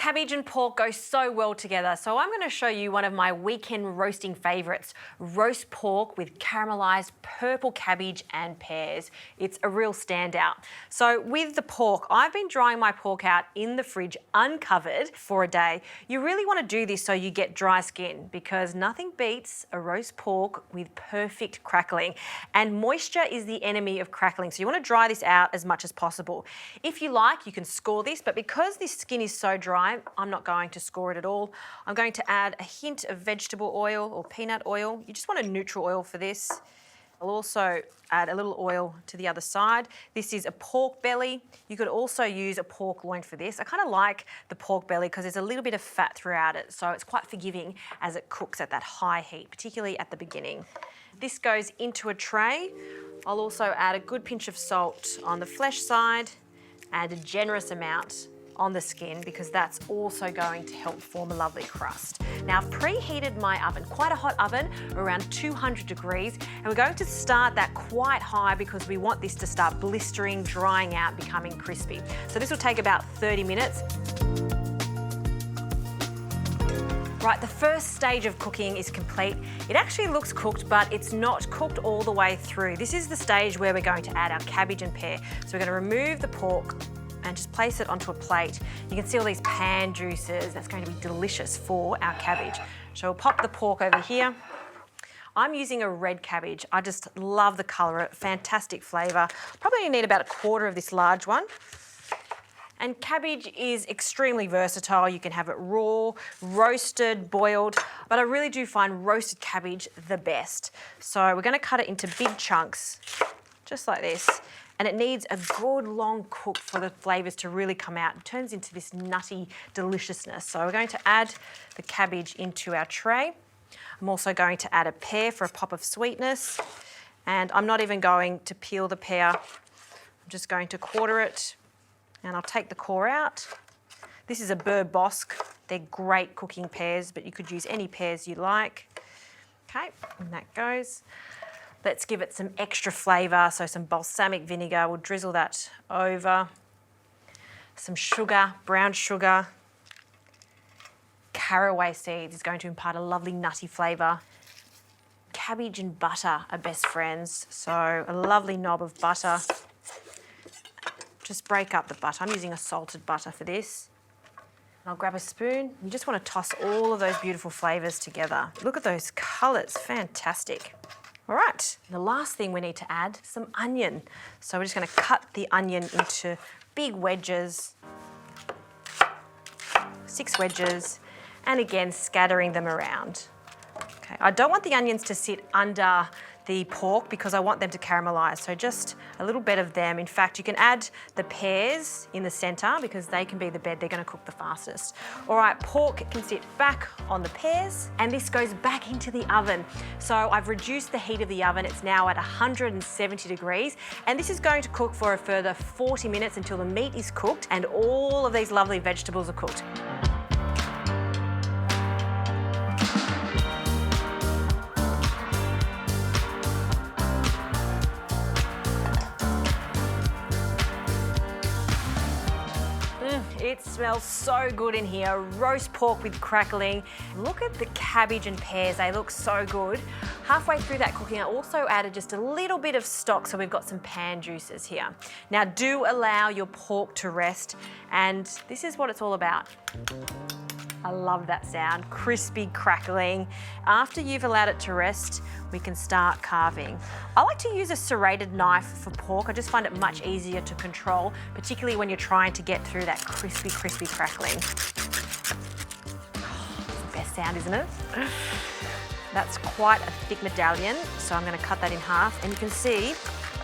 Cabbage and pork go so well together, so I'm going to show you one of my weekend roasting favourites, roast pork with caramelised purple cabbage and pears. It's a real standout. So with the pork, I've been drying my pork out in the fridge uncovered for a day. You really want to do this so you get dry skin, because nothing beats a roast pork with perfect crackling, and moisture is the enemy of crackling, so you want to dry this out as much as possible. If you like, you can score this, but because this skin is so dry, I'm not going to score it at all. I'm going to add a hint of vegetable oil or peanut oil. You just want a neutral oil for this. I'll also add a little oil to the other side. This is a pork belly. You could also use a pork loin for this. I kind of like the pork belly because there's a little bit of fat throughout it, so it's quite forgiving as it cooks at that high heat, particularly at the beginning. This goes into a tray. I'll also add a good pinch of salt on the flesh side and a generous amount on the skin, because that's also going to help form a lovely crust. Now, I've preheated my oven, quite a hot oven, around 200 degrees, and we're going to start that quite high because we want this to start blistering, drying out, becoming crispy. So this will take about 30 minutes. Right, the first stage of cooking is complete. It actually looks cooked, but it's not cooked all the way through. This is the stage where we're going to add our cabbage and pear. So we're going to remove the pork and just place it onto a plate. You can see all these pan juices. That's going to be delicious for our cabbage. So we'll pop the pork over here. I'm using a red cabbage. I just love the colour, fantastic flavour. Probably need about a quarter of this large one. And cabbage is extremely versatile. You can have it raw, roasted, boiled, but I really do find roasted cabbage the best. So we're going to cut it into big chunks, just like this. And it needs a good long cook for the flavours to really come out. It turns into this nutty deliciousness. So we're going to add the cabbage into our tray. I'm also going to add a pear for a pop of sweetness. And I'm not even going to peel the pear. I'm just going to quarter it. And I'll take the core out. This is a beurre bosc. They're great cooking pears, but you could use any pears you like. Okay, and that goes. Let's give it some extra flavour, so some balsamic vinegar. We'll drizzle that over. Some sugar, brown sugar. Caraway seeds is going to impart a lovely nutty flavour. Cabbage and butter are best friends, so a lovely knob of butter. Just break up the butter. I'm using a salted butter for this. I'll grab a spoon. You just want to toss all of those beautiful flavours together. Look at those colours, fantastic. All right, the last thing we need to add, some onion. So we're just going to cut the onion into big wedges, 6 wedges, and again, scattering them around. Okay, I don't want the onions to sit under the pork because I want them to caramelise, so just a little bit of them. In fact, you can add the pears in the centre because they can be the bed, they're going to cook the fastest. All right, pork can sit back on the pears, and this goes back into the oven. So I've reduced the heat of the oven, it's now at 170 degrees, and this is going to cook for a further 40 minutes until the meat is cooked and all of these lovely vegetables are cooked. It smells so good in here. Roast pork with crackling. Look at the cabbage and pears, they look so good. Halfway through that cooking, I also added just a little bit of stock, so we've got some pan juices here. Now, do allow your pork to rest, and this is what it's all about. I love that sound, crispy, crackling. After you've allowed it to rest, we can start carving. I like to use a serrated knife for pork. I just find it much easier to control, particularly when you're trying to get through that crispy, crispy crackling. Oh, it's the best sound, isn't it? That's quite a thick medallion, so I'm going to cut that in half, and you can see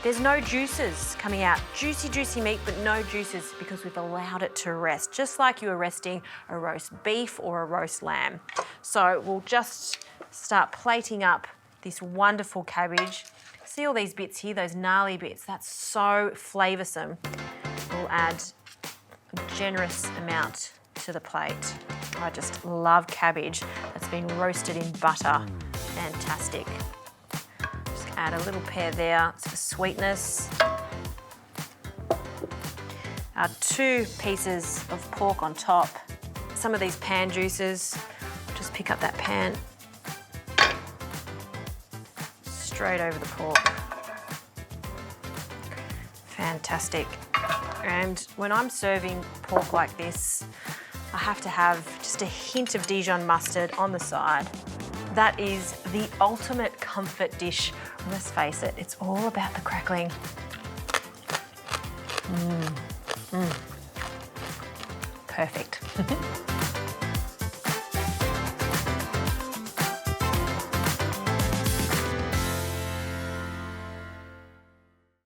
there's no juices coming out. Juicy, juicy meat, but no juices because we've allowed it to rest, just like you were resting a roast beef or a roast lamb. So we'll just start plating up this wonderful cabbage. See all these bits here, those gnarly bits? That's so flavoursome. We'll add a generous amount to the plate. I just love cabbage that's been roasted in butter. Fantastic. Add a little pear there for sweetness. Our 2 pieces of pork on top. some of these pan juices. Just pick up that pan. Straight over the pork. Fantastic. And when I'm serving pork like this, I have to have just a hint of Dijon mustard on the side. That is the ultimate comfort dish. Let's face it, it's all about the crackling. Perfect.